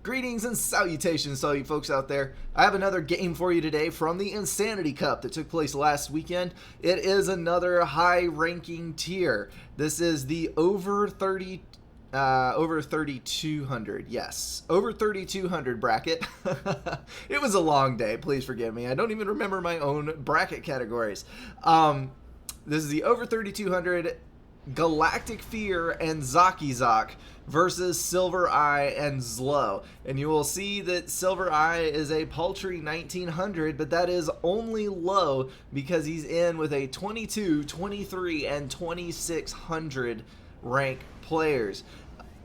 Greetings and salutations to all you folks out there. I have another game for you today from the Insanity Cup that took place last weekend. It is another high-ranking tier. This is the over 3200. Yes, over 3200 bracket. It was a long day. Please forgive me. I don't even remember my own bracket categories. This is the over 3200 Galactic Fear and Zakizak versus Silver Eye and Zlo. And you will see that Silver Eye is a paltry 1900, but that is only low because he's in with a 22, 23, and 2600 rank players.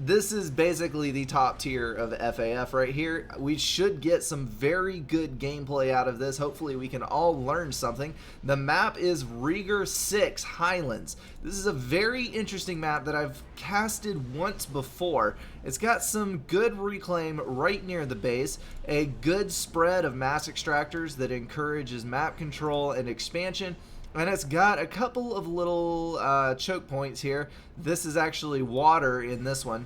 This is basically the top tier of FAF right here. We should get some very good gameplay out of this. Hopefully we can all learn something. The map is Rieger 6 Highlands. This is a very interesting map that I've casted once before. It's got some good reclaim right near the base, a good spread of mass extractors that encourages map control and expansion, and it's got a couple of little choke points here. This is actually water in this one.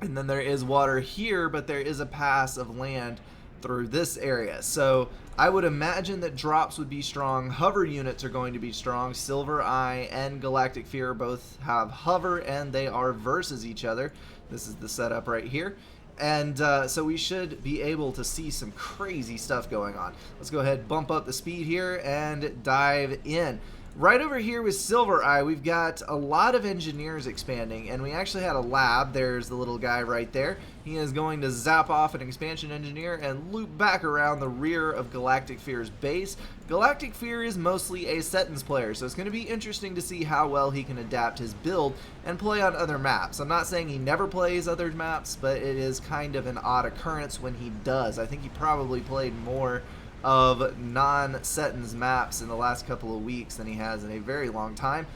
And then there is water here, but there is a pass of land through this area. So I would imagine that drops would be strong. Hover units are going to be strong. Silver Eye and Galactic Fear both have hover, and they are versus each other. This is the setup right here. And so we should be able to see some crazy stuff going on. Let's go ahead, bump up the speed here, and dive in. Right over here with Silver Eye, we've got a lot of engineers expanding, and we actually had a lab. There's the little guy right there. He is going to zap off an expansion engineer and loop back around the rear of Galactic Fear's base. Galactic Fear is mostly a Settins player, so it's going to be interesting to see how well he can adapt his build and play on other maps. I'm not saying he never plays other maps, but it is kind of an odd occurrence when he does. I think he probably played more of non-Settins maps in the last couple of weeks than he has in a very long time.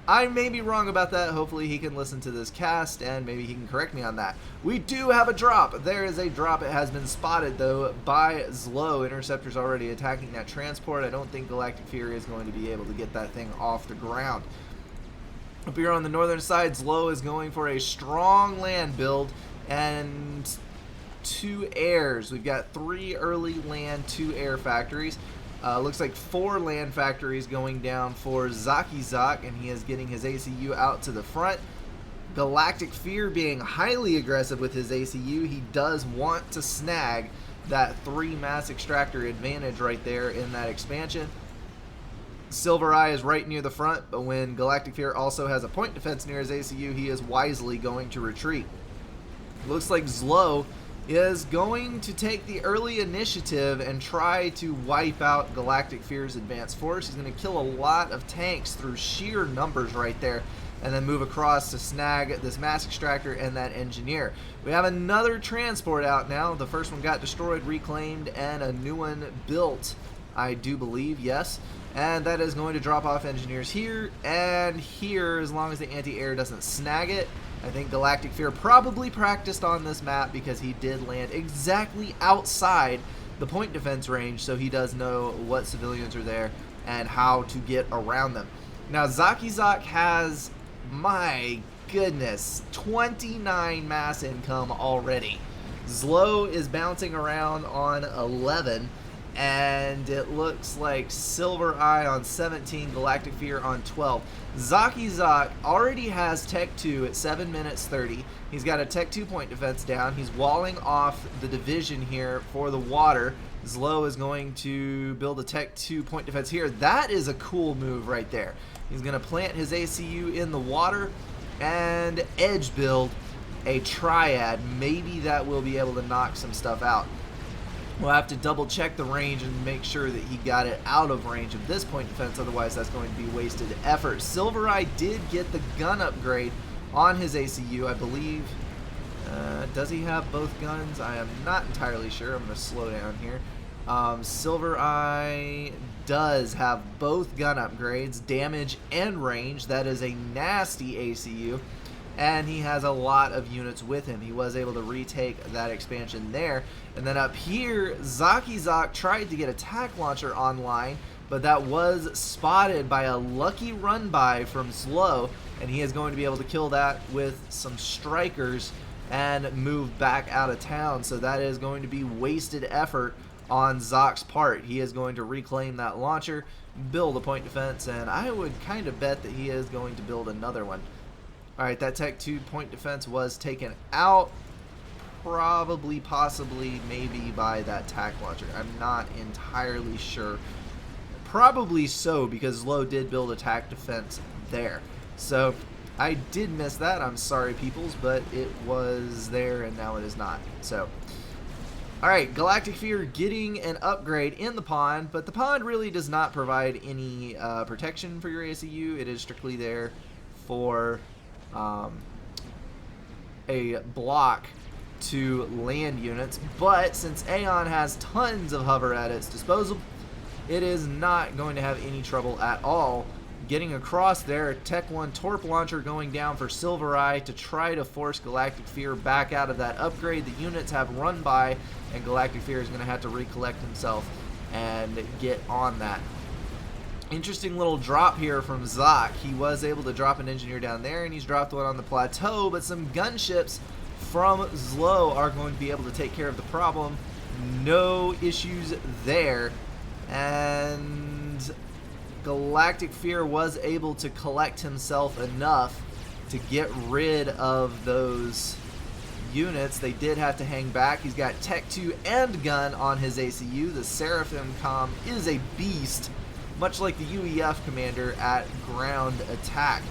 I may be wrong about that. Hopefully he can listen to this cast and maybe he can correct me on that. We do have a drop. There is a drop. It has been spotted though by Zlo. Interceptor's already attacking that transport. I don't think Galactic Fear is going to be able to get that thing off the ground. Up here on the northern side, Zlo is going for a strong land build and 2 airs. We've got 3 early land, 2 air factories. Looks like 4 land factories going down for Zakizak, and he is getting his ACU out to the front. Galactic Fear being highly aggressive with his ACU. He does want to snag that 3 mass extractor advantage right there in that expansion. Silver Eye is right near the front, but when Galactic Fear also has a point defense near his ACU, he is wisely going to retreat. Looks like Zlo is going to take the early initiative and try to wipe out Galactic Fear's advanced force. He's going to kill a lot of tanks through sheer numbers right there, and then move across to snag this mass extractor and that engineer. We have another transport out now. The first one got destroyed, reclaimed, and a new one built, I do believe, yes. And that is going to drop off engineers here and here as long as the anti-air doesn't snag it. I think Galactic Fear probably practiced on this map because he did land exactly outside the point defense range, so he does know what civilians are there and how to get around them. Now Zakizak has, my goodness, 29 mass income already. Zlo is bouncing around on 11, and it looks like Silver Eye on 17, Galactic Fear on 12. Zakizak already has Tech 2 at 7 minutes 30. He's got a Tech 2 point defense down. He's walling off the division here for the water. Zlo is going to build a Tech 2 point defense here. That is a cool move right there. He's going to plant his ACU in the water and edge build a triad. Maybe that will be able to knock some stuff out. We'll have to double check the range and make sure that he got it out of range of this point defense, otherwise that's going to be wasted effort. Silver Eye did get the gun upgrade on his ACU, I believe. Does he have both guns? I am not entirely sure. I'm going to slow down here. Silver Eye does have both gun upgrades, damage and range. That is a nasty ACU. And he has a lot of units with him. He was able to retake that expansion there. And then up here, Zakizak tried to get attack launcher online, but that was spotted by a lucky run by from Zlo, and he is going to be able to kill that with some strikers and move back out of town. So that is going to be wasted effort on Zock's part. He is going to reclaim that launcher, build a point defense, and I would kind of bet that he is going to build another one. Alright, that Tech 2 point defense was taken out, probably, possibly, maybe by that TAC launcher. I'm not entirely sure. Probably so, because Low did build a TAC defense there. So I did miss that. I'm sorry, peoples, but it was there and now it is not. So, alright, Galactic Fear getting an upgrade in the pond, but the pond really does not provide any protection for your ACU. It is strictly there for a block to land units, but since Aeon has tons of hover at its disposal, it is not going to have any trouble at all getting across there. Tech 1 Torp Launcher going down for Silver Eye to try to force Galactic Fear back out of that upgrade. The units have run by, and Galactic Fear is going to have to recollect himself and get on that. Interesting little drop here from Zock. He was able to drop an engineer down there, and he's dropped one on the plateau, but some gunships from Zlo are going to be able to take care of the problem. No issues there. And Galactic Fear was able to collect himself enough to get rid of those units. They did have to hang back. He's got Tech 2 and gun on his ACU. The Seraphim comm is a beast, much like the UEF commander at ground attack.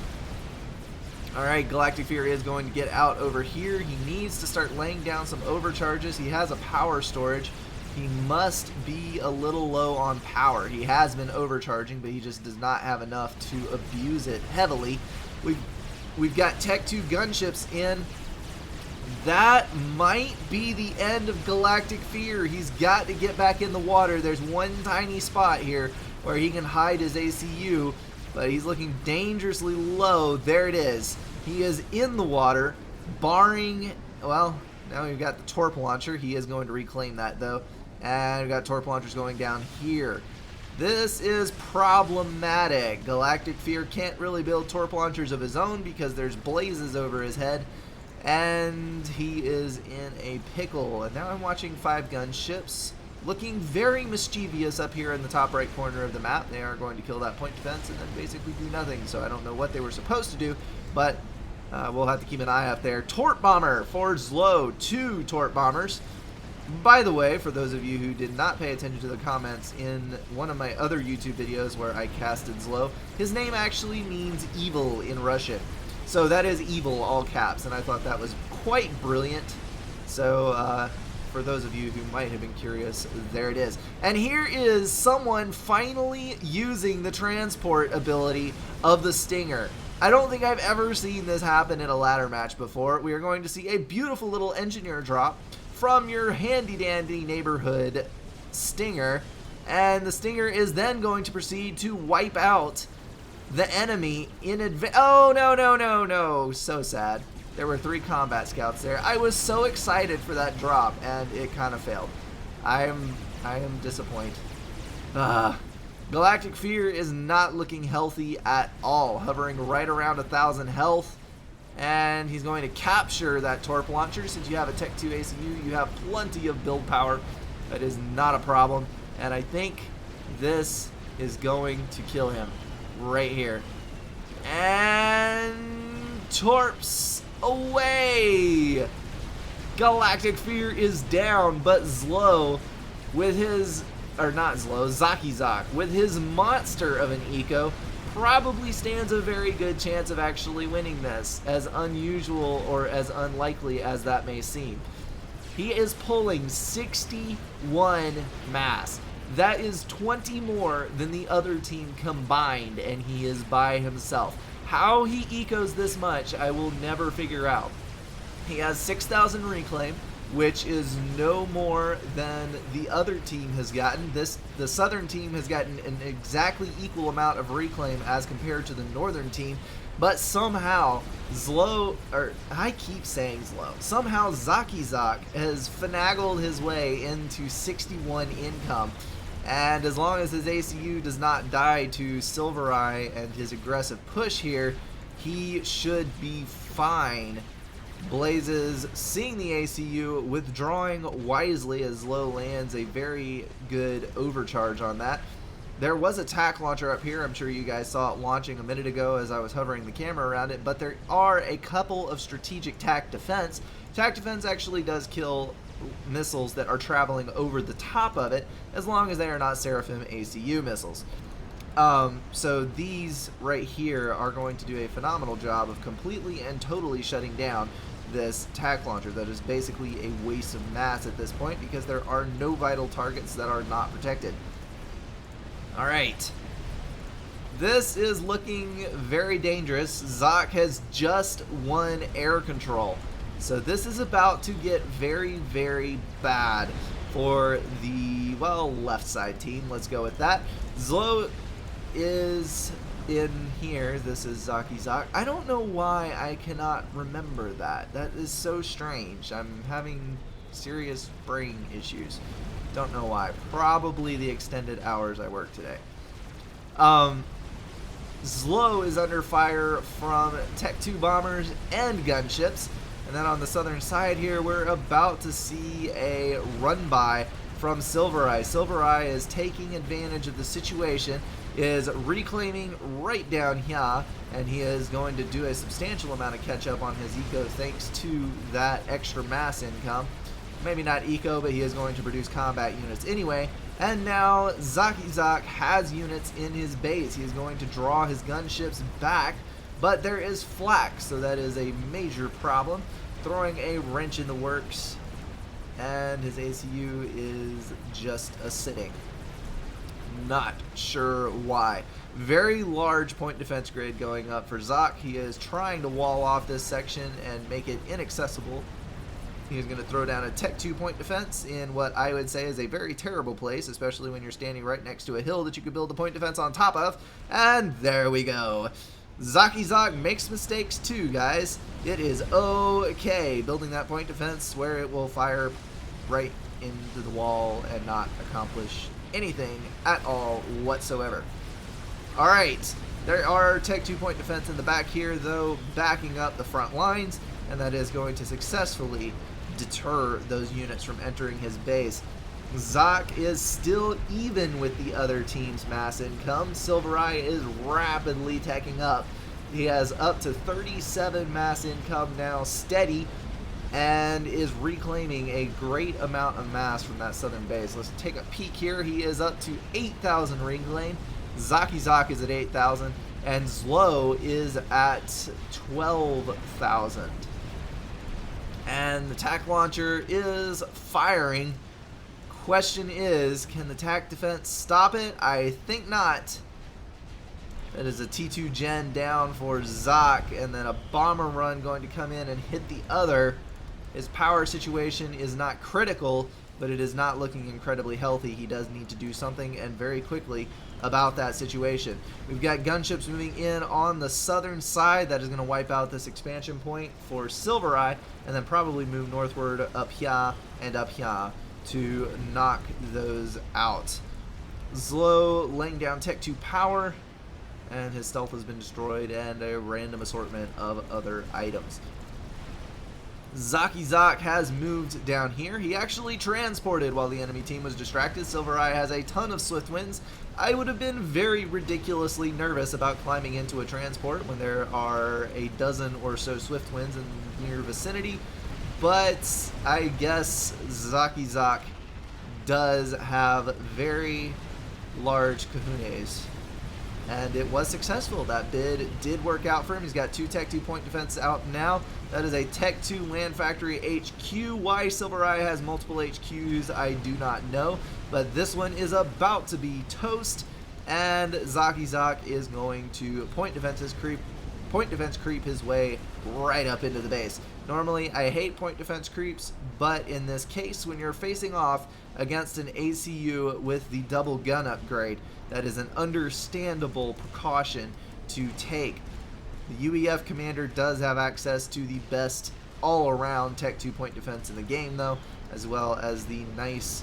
Alright, Galactic Fear is going to get out over here. He needs to start laying down some overcharges. He has a power storage. He must be a little low on power. He has been overcharging, but he just does not have enough to abuse it heavily. We've got Tech 2 gunships in. That might be the end of Galactic Fear. He's got to get back in the water. There's one tiny spot here where he can hide his ACU, but he's looking dangerously low. There it is. He is in the water, barring, well, now we've got the Torp Launcher. He is going to reclaim that, though. And we've got Torp Launchers going down here. This is problematic. Galactic Fear can't really build Torp Launchers of his own because there's blazes over his head. And he is in a pickle. And now I'm watching 5 gunships looking very mischievous up here in the top right corner of the map. They are going to kill that point defense and then basically do nothing. So I don't know what they were supposed to do, but we'll have to keep an eye out there. Torp Bomber for Zlo. 2 Torp Bombers. By the way, for those of you who did not pay attention to the comments in one of my other YouTube videos where I casted Zlo, his name actually means evil in Russian. So that is evil, all caps, and I thought that was quite brilliant. So for those of you who might have been curious, there it is. And here is someone finally using the transport ability of the Stinger. I don't think I've ever seen this happen in a ladder match before. We are going to see a beautiful little engineer drop from your handy-dandy neighborhood Stinger, and the Stinger is then going to proceed to wipe out the enemy in advance. Oh, no, no, no, no. So sad. There were 3 combat scouts there. I was so excited for that drop, and it kind of failed. I am disappointed. Galactic Fear is not looking healthy at all, hovering right around 1,000 health. And he's going to capture that Torp Launcher. Since you have a Tech 2 ACU, you have plenty of build power. That is not a problem. And I think this is going to kill him right here. And Torps away. Galactic Fear is down, but Zlo with his, or not Zlo, Zock with his monster of an eco probably stands a very good chance of actually winning this, as unusual or as unlikely as that may seem. He is pulling 61 mass. That is 20 more than the other team combined, and he is by himself. How he ecos this much, I will never figure out. He has 6,000 reclaim, which is no more than the other team has gotten. The southern team has gotten an exactly equal amount of reclaim as compared to the northern team, but somehow Zlo, or I keep saying Zlo, somehow Zock has finagled his way into 61 income, and as long as his ACU does not die to Silver Eye and his aggressive push here, he should be fine. Blazes seeing the ACU, withdrawing wisely as Low lands a very good overcharge on that. There was a tack launcher up here. I'm sure you guys saw it launching a minute ago as I was hovering the camera around it, but there are a couple of strategic tack defense. Tack defense actually does kill missiles that are traveling over the top of it, as long as they are not Seraphim ACU missiles. So these right here are going to do a phenomenal job of completely and totally shutting down this tack launcher that is basically a waste of mass at this point because there are no vital targets that are not protected. Alright, this is looking very dangerous. Zoc has just won air control, so this is about to get very, very bad for the, well, left side team. Let's go with that. Zlo is in here. This is Zaki Zoc. I don't know why I cannot remember that. That is so strange. I'm having serious brain issues. Don't know why. Probably the extended hours I work today. Zlo is under fire from Tech 2 bombers and gunships. And then on the southern side here, we're about to see a run-by from Silvereye. Silvereye is taking advantage of the situation, is reclaiming right down here, and he is going to do a substantial amount of catch-up on his eco thanks to that extra mass income. Maybe not eco, but he is going to produce combat units anyway. And now Zaki Zoc has units in his base. He is going to draw his gunships back, but there is flak, so that is a major problem, throwing a wrench in the works, and his ACU is just a sitting. Not sure why. Very large point defense grid going up for Zoc. He is trying to wall off this section and make it inaccessible. He's going to throw down a Tech 2 point defense in what I would say is a very terrible place, especially when you're standing right next to a hill that you could build a point defense on top of. And there we go. Zaki Zoc makes mistakes too, guys. It is okay building that point defense where it will fire right into the wall and not accomplish anything at all whatsoever. Alright, there are Tech 2 point defense in the back here, though, backing up the front lines, and that is going to successfully deter those units from entering his base. Zoc is still even with the other team's mass income. Silvereye is rapidly teching up. He has up to 37 mass income now steady, and is reclaiming a great amount of mass from that southern base. Let's take a peek here. He is up to 8,000 reclaim. Zaki Zoc is at 8,000, and Zlo is at 12,000. And the tack launcher is firing. Question is, can the tack defense stop it? I think not. That is a T2 gen down for Zoc, and then a bomber run going to come in and hit the other. His power situation is not critical, but it is not looking incredibly healthy. He does need to do something, and very quickly, about that situation. We've got gunships moving in on the southern side. That is going to wipe out this expansion point for Silvereye, and then probably move northward up here and up here to knock those out. Zlo laying down Tech 2 power, and his stealth has been destroyed, and a random assortment of other items. Zaki Zoc has moved down here. He actually transported while the enemy team was distracted. Silvereye has a ton of swift winds. I would have been very ridiculously nervous about climbing into a transport when there are a dozen or so swift winds in the near vicinity, but I guess Zaki Zoc does have very large kahunas, and it was successful. That bid did work out for him. He's got 2 Tech 2 point defense out now. That is a Tech 2 Land Factory HQ. Why Silvereye has multiple HQs, I do not know, but this one is about to be toast, and Zaki Zoc is going to point defense creep his way right up into the base. Normally, I hate point defense creeps, but in this case, when you're facing off against an ACU with the double gun upgrade, that is an understandable precaution to take. The UEF commander does have access to the best all-around Tech 2 point defense in the game, though, as well as the nice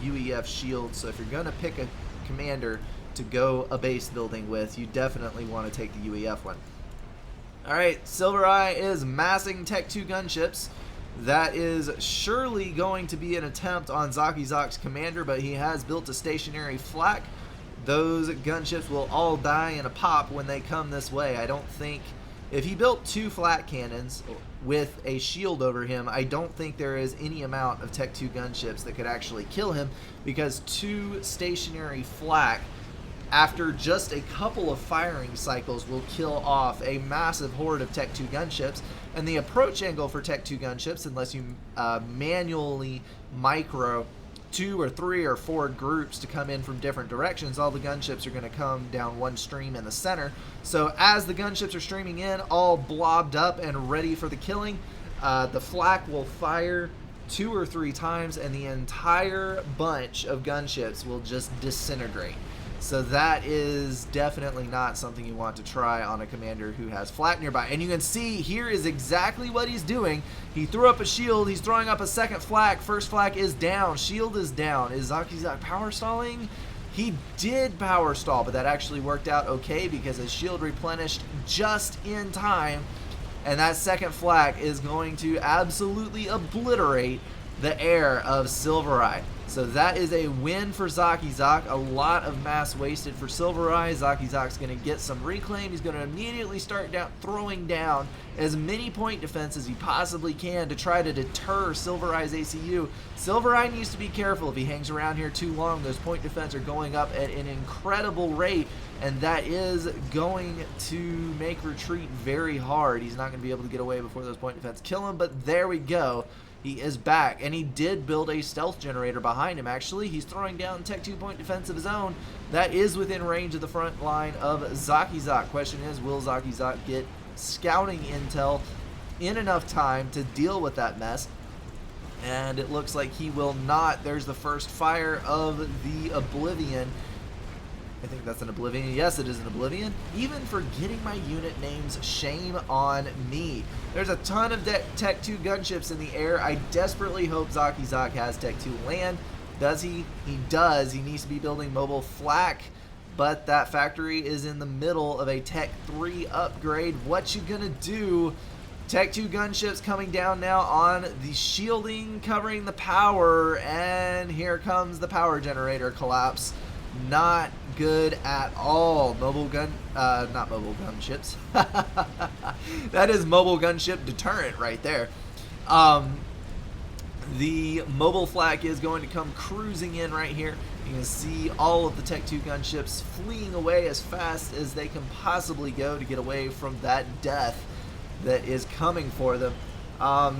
UEF shield. So if you're going to pick a commander to go a base building with, you definitely want to take the UEF one. Alright, Silver Eye is massing Tech 2 gunships. That is surely going to be an attempt on Zaki-Zak's commander, but he has built a stationary flak. Those gunships will all die in a pop when they come this way. I don't think... If he built 2 flak cannons with a shield over him, I don't think there is any amount of Tech 2 gunships that could actually kill him, because 2 stationary flak, after just a couple of firing cycles, will kill off a massive horde of Tech 2 gunships. And the approach angle for Tech 2 gunships, unless you manually micro 2 or 3 or 4 groups to come in from different directions, all the gunships are going to come down one stream in the center. So as the gunships are streaming in, all blobbed up and ready for the killing, the flak will fire 2 or 3 times, and the entire bunch of gunships will just disintegrate. So that is definitely not something you want to try on a commander who has flak nearby. And you can see here is exactly what he's doing. He threw up a shield. He's throwing up a second flak. First flak is down. Shield is down. Is Zaki-Zak power stalling? He did power stall, but that actually worked out okay because his shield replenished just in time. And that second flak is going to absolutely obliterate the air of Silver Eye. So that is a win for Zaki-Zak. A lot of mass wasted for Silver Eye. Zaki-Zak's going to get some reclaim. He's going to immediately start throwing down as many point defense as he possibly can to try to deter Silver Eye's ACU. Silver Eye needs to be careful. If he hangs around here too long, those point defense are going up at an incredible rate, and that is going to make retreat very hard. He's not going to be able to get away before those point defense kill him, but there we go. He is back, and he did build a stealth generator behind him, actually. He's throwing down Tech 2 point defense of his own. That is within range of the front line of Zaki-Zak. Question is, will Zaki-Zak get scouting intel in enough time to deal with that mess? And it looks like he will not. There's the first fire of the Oblivion. I think that's an Oblivion. Yes, it is an Oblivion. Even forgetting my unit names, shame on me. There's a ton of Tech 2 gunships in the air. I desperately hope Zaki-Zak has Tech 2 land. Does he? He does. He needs to be building mobile flak, but that factory is in the middle of a Tech 3 upgrade. What you gonna do? Tech 2 gunships coming down now on the shielding, covering the power, and here comes the power generator collapse. Not good at all. Mobile gun, not mobile gunships. That is mobile gunship deterrent right there. The mobile flak is going to come cruising in right here. You can see all of the Tech 2 gunships fleeing away as fast as they can possibly go to get away from that death that is coming for them.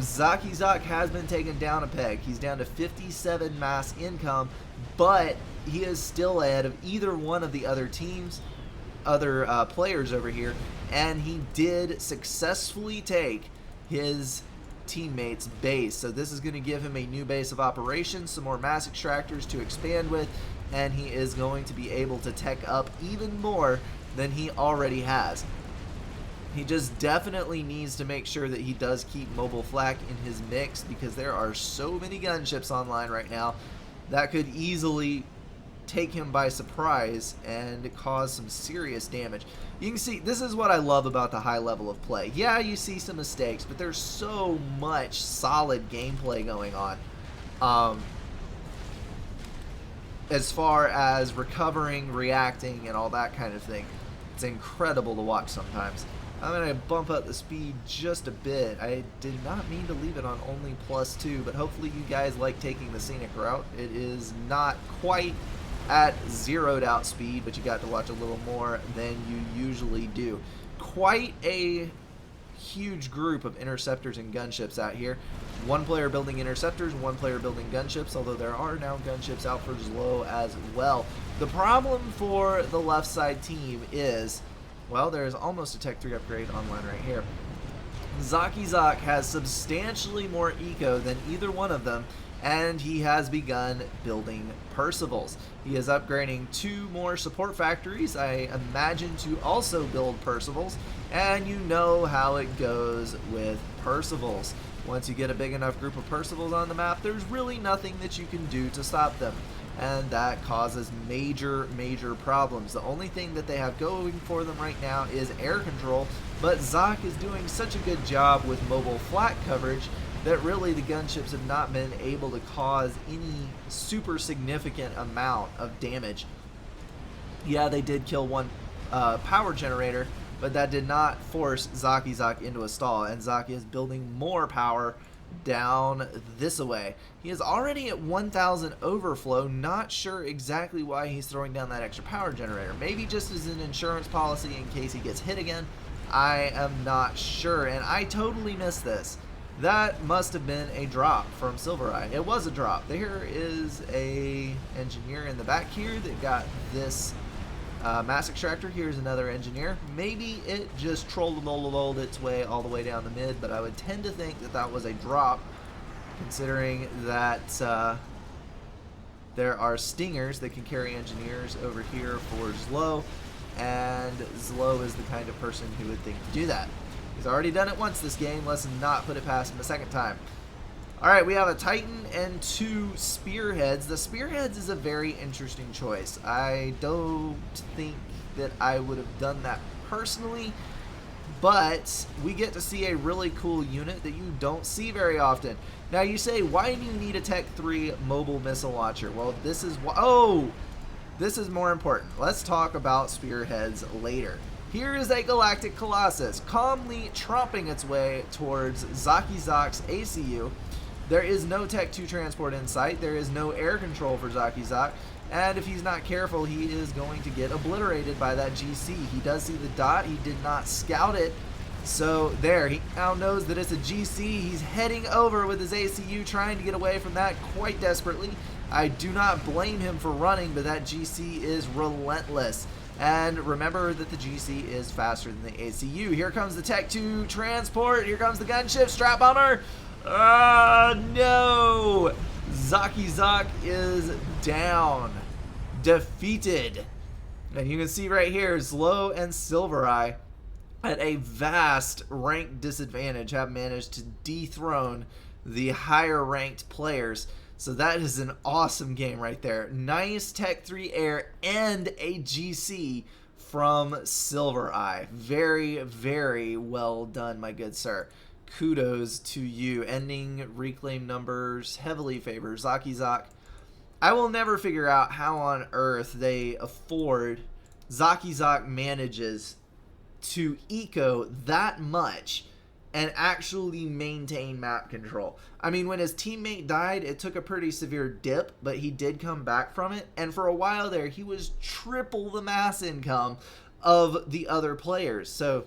Zaki-Zak has been taken down a peg. He's down to 57 mass income, but he is still ahead of either one of the other teams, other players over here, and he did successfully take his teammates' base. So this is going to give him a new base of operations, some more mass extractors to expand with, and he is going to be able to tech up even more than he already has. He just definitely needs to make sure that he does keep mobile flak in his mix, because there are so many gunships online right now that could easily take him by surprise and cause some serious damage. You can see, this is what I love about the high level of play. Yeah, you see some mistakes, but there's so much solid gameplay going on. As far as recovering, reacting, and all that kind of thing. It's incredible to watch sometimes. I'm going to bump up the speed just a bit. I did not mean to leave it on only +2, but hopefully you guys like taking the scenic route. It is not quite at zeroed out speed, but you got to watch a little more than you usually do. Quite a huge group of interceptors and gunships out here. One player building interceptors, one player building gunships, although there are now gunships out for Zlo as well. The problem for the left side team is, well, there's almost a Tech 3 upgrade online right here. Zaki-Zak has substantially more eco than either one of them, and he has begun building Percivals. He is upgrading 2 more support factories, I imagine, to also build Percivals, and you know how it goes with Percivals. Once you get a big enough group of Percivals on the map, there's really nothing that you can do to stop them, and that causes major problems. The only thing that they have going for them right now is air control, but Zoc is doing such a good job with mobile flat coverage that really the gunships have not been able to cause any super significant amount of damage. Yeah, they did kill one power generator, but that did not force Zoc into a stall, and Zoc is building more power down this way. He is already at 1,000 overflow. Not sure exactly why he's throwing down that extra power generator. Maybe just as an insurance policy in case he gets hit again. I am not sure, and I totally missed this. That must have been a drop from Silvereye. It was a drop. There is a engineer in the back here that got this mass extractor. Here's another engineer. Maybe it just trolled its way all the way down the mid, but I would tend to think that that was a drop, considering that there are stingers that can carry engineers over here for Zlo, and Zlo is the kind of person who would think to do that. He's already done it once this game. Let's not put it past him a second time. Alright, we have a Titan and 2 Spearheads. The Spearheads is a very interesting choice. I don't think that I would have done that personally, but we get to see a really cool unit that you don't see very often. Now you say, why do you need a Tech 3 mobile missile launcher? Well, this is this is more important. Let's talk about Spearheads later. Here is a Galactic Colossus calmly tromping its way towards Zoc's ACU. There is no Tech 2 transport in sight. There is no air control for Zoc. And if he's not careful, he is going to get obliterated by that GC. He does see the dot. He did not scout it. So there, he now knows that it's a GC. He's heading over with his ACU, trying to get away from that quite desperately. I do not blame him for running, but that GC is relentless. And remember that the GC is faster than the ACU. Here comes the Tech 2 transport. Here comes the gunship. Strap bomber. No! Zoc is down. Defeated. And you can see right here, Zlo and Silvereye, at a vast rank disadvantage, have managed to dethrone the higher ranked players. So that is an awesome game right there. Nice Tech 3 air and a GC from Silvereye. Very, very well done, my good sir. Kudos to you. Ending reclaim numbers heavily favor Zoc. I will never figure out how on earth they afford Zoc manages to eco that much and actually maintain map control. I mean, when his teammate died, it took a pretty severe dip, but he did come back from it. And for a while there, he was triple the mass income of the other players. So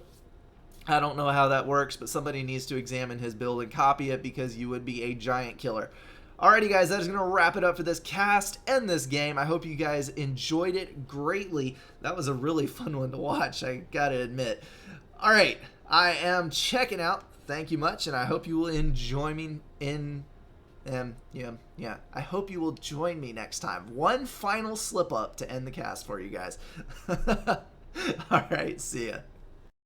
I don't know how that works, but somebody needs to examine his build and copy it, because you would be a giant killer. Alrighty guys, that is going to wrap it up for this cast and this game. I hope you guys enjoyed it greatly. That was a really fun one to watch, I gotta admit. Alright, I am checking out. Thank you much, and I hope you will enjoy me I hope you will join me next time. One final slip up to end the cast for you guys. Alright, see ya.